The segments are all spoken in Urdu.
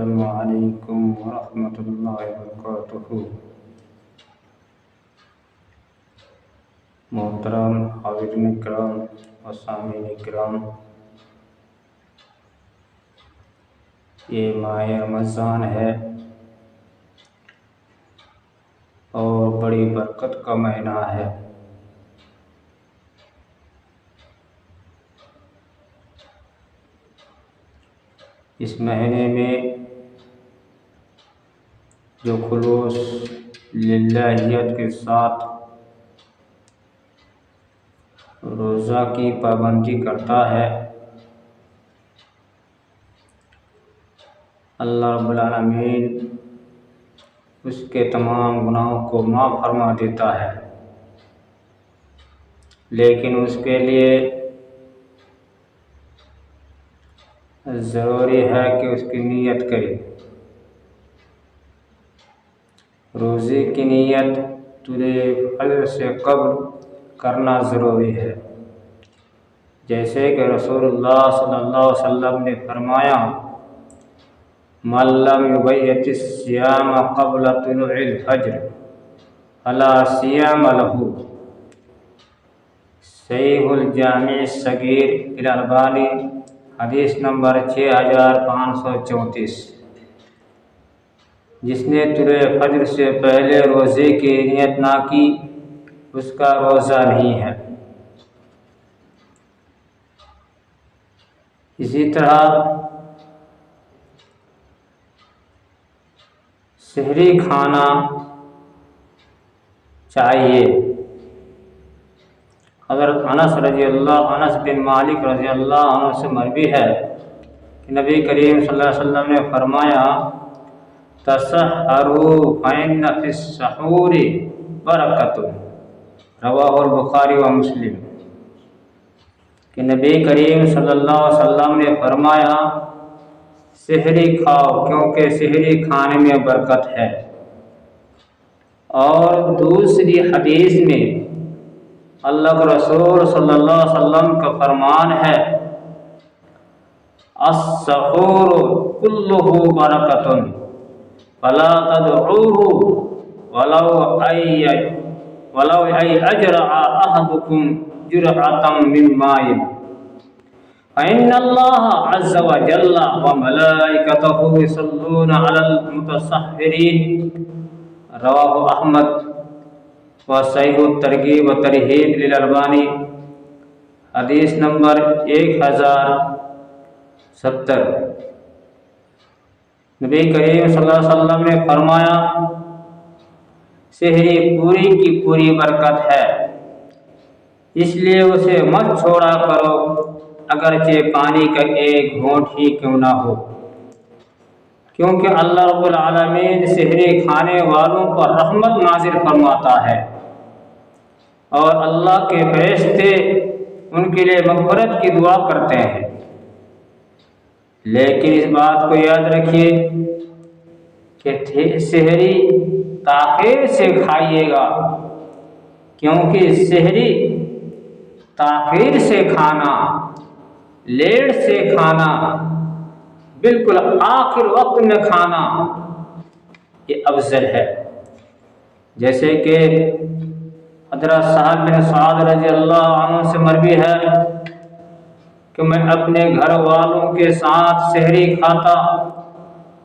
السلام علیکم ورحمۃ اللہ وبرکاتہ۔ محترم حاضرین کرام و سامعین کرام، یہ ماہ رمضان ہے اور بڑی برکت کا مہینہ ہے۔ اس مہینے میں جو خلوص للہیت کے ساتھ روزہ کی پابندی کرتا ہے، اللہ رب العالمین اس کے تمام گناہوں کو معاف فرما دیتا ہے، لیکن اس کے لیے ضروری ہے کہ اس کی نیت کرے۔ روزے کی نیت طلوع فجر سے قبل کرنا ضروری ہے، جیسے کہ رسول اللہ صلی اللہ علیہ وسلم نے فرمایا: من لم یبیت الصیام قبل طلوع الفجر فلا صیام له۔ صحیح الجامع الصغیر الالبانی، حدیث نمبر 6534۔ جس نے طلوع فجر سے پہلے روزے کی نیت نہ کی، اس کا روزہ نہیں ہے۔ اسی طرح سحری کھانا چاہیے۔ حضرت انس بن مالک رضی اللہ عنہ سے مروی ہے کہ نبی کریم صلی اللہ علیہ وسلم نے فرمایا: تسحروا فإن فی السحور برکۃ، رواہ البخاری و مسلم۔ کہ نبی کریم صلی اللہ علیہ وسلم نے فرمایا: سحری کھاؤ کیونکہ سحری کھانے میں برکت ہے۔ اور دوسری حدیث میں اللہ کے رسول صلی اللہ علیہ وسلم کا فرمان ہے: السحور کلہ برکۃ فلا تدعوه ولو اجرع احدکم جرعۃ من ماء فإن اللہ عز وجل وملائکتہ یصلون علی المتسحرین، رواہ احمد و صحیح الترغیب و ترہیب للالبانی، حدیث نمبر 1070۔ نبی کریم صلی اللہ علیہ وسلم نے فرمایا: سحری پوری کی پوری برکت ہے، اس لیے اسے مت چھوڑا کرو، اگرچہ پانی کا ایک گھونٹ ہی کیوں نہ ہو، کیونکہ اللہ رب العالمین سحری کھانے والوں پر رحمت نازل فرماتا ہے، اور اللہ کے فرشتے ان کے لیے مغفرت کی دعا کرتے ہیں۔ لیکن اس بات کو یاد رکھیے کہ سحری تاخیر سے کھائیے گا، کیونکہ سحری تاخیر سے کھانا، لیٹ سے کھانا، بالکل آخر وقت میں کھانا، یہ افضل ہے۔ جیسے کہ حضرت سہل بن سعد رضی اللہ عنہ سے مروی ہے کہ میں اپنے گھر والوں کے ساتھ سحری کھاتا،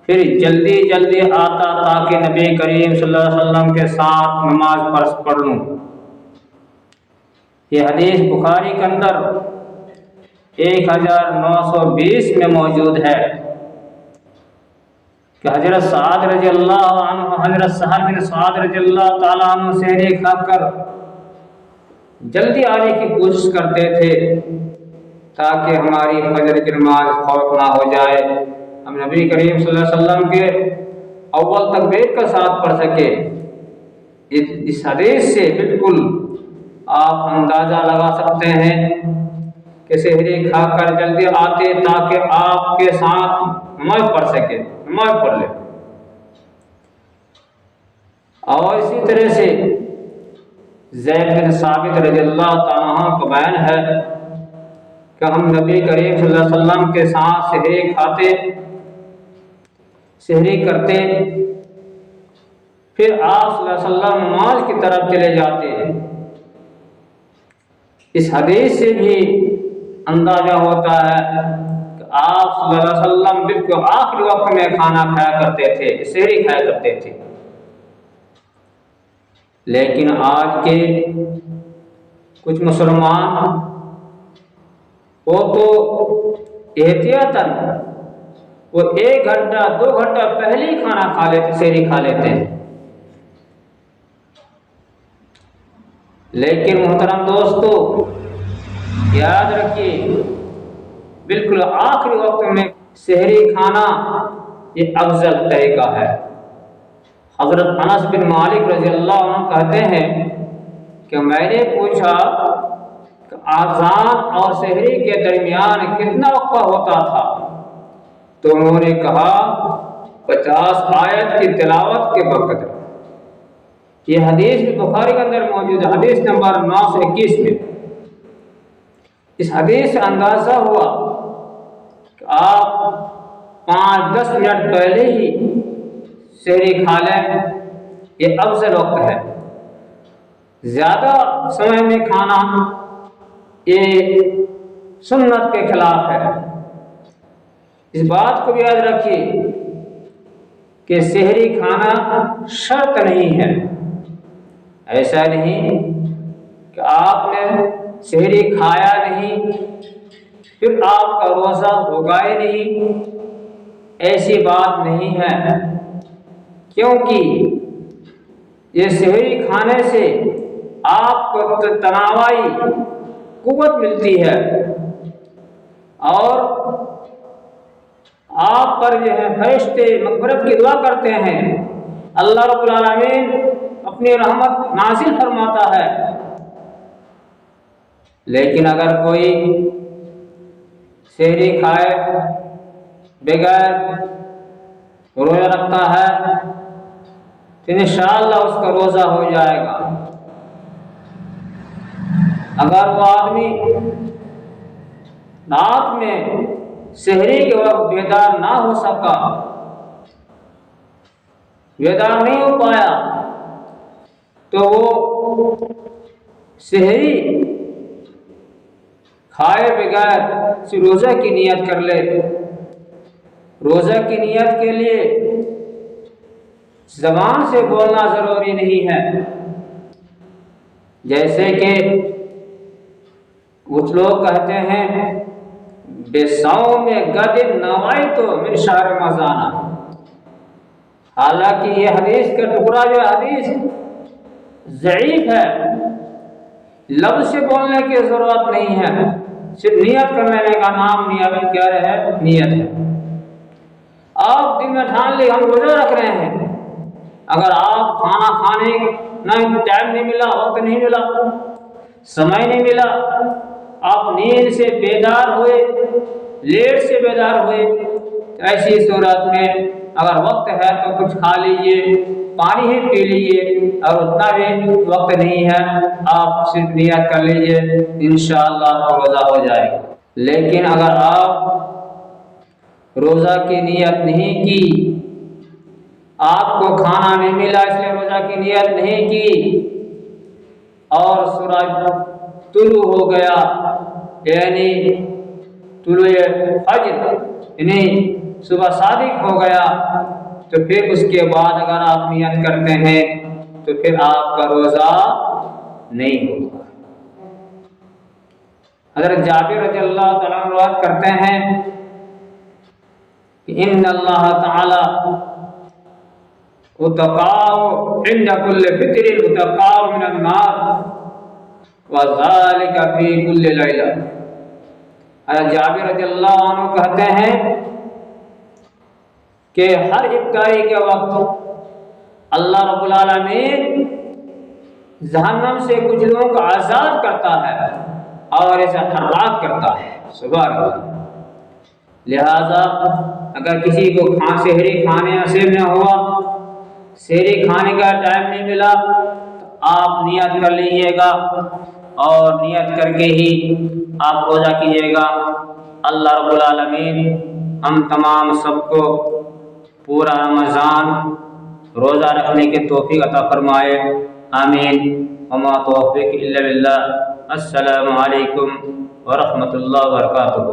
پھر جلدی آتا تاکہ نبی کریم صلی اللہ علیہ وسلم کے ساتھ نماز پڑھ لوں۔ یہ حدیث بخاری کے اندر 1920 میں موجود ہے کہ حضرت سعد رضی اللہ عنہ، حضرت سہل بن سعد رضی اللہ تعالیٰ عنہ سحری کھا کر جلدی آنے کی کوشش کرتے تھے تاکہ ہماری فجر کی نماز فوت نہ ہو جائے، ہم نبی کریم صلی اللہ علیہ وسلم کے اول تکبیر کے ساتھ پڑھ سکے۔ اس حدیث سے بالکل آپ اندازہ لگا سکتے ہیں کہ سحری کھا کر جلدی آتے تاکہ آپ کے ساتھ نماز پڑھ سکے، نماز پڑھ لے۔ اور اسی طرح سے زید بن ثابت رضی اللہ تعالیٰ عنہ کا بیان ہے کہ ہم نبی کریم صلی اللہ علیہ وسلم کے ساتھ سحری کھاتے، سحری کرتے، پھر آپ صلی اللہ علیہ وسلم نماز کی طرف چلے جاتے۔ اس حدیث سے بھی اندازہ ہوتا ہے کہ آپ صلی اللہ علیہ وسلم بالکل آخری وقت میں کھانا کھایا کرتے تھے، سحری کھایا کرتے تھے۔ لیکن آج کے کچھ مسلمان وہ تو احتیاطاً وہ 1 گھنٹہ 2 گھنٹہ پہلے ہی کھانا کھا لیتے، سحری کھا لیتے ہیں۔ لیکن محترم دوستو یاد رکھیے، بالکل آخری وقت میں سحری کھانا یہ افضل طریقہ ہے۔ حضرت انس بن مالک رضی اللہ عنہ کہتے ہیں کہ میں نے پوچھا کہ اذان اور سحری کے درمیان کتنا وقفہ ہوتا تھا؟ تو انہوں نے کہا 50 آیت کی تلاوت کے وقت۔ یہ حدیث بھی بخاری کے اندر موجود ہے، حدیث نمبر 921 میں۔ اس حدیث سے اندازہ ہوا کہ آپ 5-10 منٹ پہلے ہی سحری کھا لیں، یہ افضل وقت ہے۔ زیادہ سمے میں کھانا یہ سنت کے خلاف ہے۔ اس بات کو بھی یاد رکھیے کہ سحری کھانا شرط نہیں ہے۔ ایسا نہیں کہ آپ نے سحری کھایا نہیں پھر آپ کا روزہ ہوگا ہی نہیں، ایسی بات نہیں ہے، کیونکہ یہ سحری کھانے سے آپ کو تناوائی قوت ملتی ہے اور آپ پر جو ہے فرشتے مغفرت کی دعا کرتے ہیں، اللہ رب العالمین اپنی رحمت نازل فرماتا ہے۔ لیکن اگر کوئی سحری کھائے بغیر روزہ رکھتا ہے تو انشاءاللہ اس کا روزہ ہو جائے گا۔ اگر وہ آدمی رات میں سحری کے وقت بیدار نہ ہو سکا، بیدار نہیں ہو پایا، تو وہ سحری کھائے بغیر روزہ کی نیت کر لے۔ روزہ کی نیت کے لیے زبان سے بولنا ضروری نہیں ہے، جیسے کہ کچھ لوگ کہتے ہیں بِصَوْمِ غَدٍ نَوَیْتُ مِنْ شَهْرِ رمضان۔ حالانکہ یہ حدیث کا ٹکڑا جو حدیث ضعیف ہے، لفظ سے بولنے کی ضرورت نہیں ہے، صرف نیت کر لینے کا نام نیت کیا ہے، نیت ہے۔ آپ دن میں ٹھان لے ہم روزہ رکھ رہے ہیں، اگر آپ کھانا کھانے نہ ٹائم نہیں ملا، وقت نہیں ملا، سمے نہیں ملا، آپ نیند سے بیدار ہوئے، لیٹ سے بیدار ہوئے، تو ایسی صورت میں اگر وقت ہے تو کچھ کھا لیجئے، پانی ہی پی لیجئے، اور اتنا بھی وقت نہیں ہے آپ صرف نیت کر لیجئے، انشاءاللہ روزہ ہو جائے گا۔ لیکن اگر آپ روزہ کی نیت نہیں کی، آپ کو کھانا نہیں ملا اس لیے روزہ کی نیت نہیں کی، اور سورج طلوع ہو گیا یعنی طلوع فجر یعنی صبح صادق ہو گیا، تو پھر اس کے بعد اگر آپ نیت کرتے ہیں تو پھر آپ کا روزہ نہیں ہوگا۔ حضرت جابر رضی اللہ تعالیٰ عنہ روایت کرتے ہیں کہ ان اللہ تعالی اتقاء عند كل فطر اتقاء من النار وذلك في كل ليلہ۔ حضرت جابر رضی اللہ عنہ کہتے ہیں کہ ہر افطاری کے وقت اللہ رب العالمین جہنم سے کچھ لوگوں کو آزاد کرتا ہے اور اسے حرات کرتا ہے، سبحان اللہ۔ لہذا اگر کسی کو سحری کھانے نصیب نہ ہوا، سحری کھانے کا ٹائم نہیں ملا، تو آپ نیت کر لیجیے گا اور نیت کر کے ہی آپ روزہ کیجیے گا۔ اللہ رب العالمین ہم تمام سب کو پورا رمضان روزہ رکھنے کی توفیق عطا فرمائے، آمین۔ وما توفیق الا باللہ۔ السلام علیکم ورحمۃ اللہ وبرکاتہ۔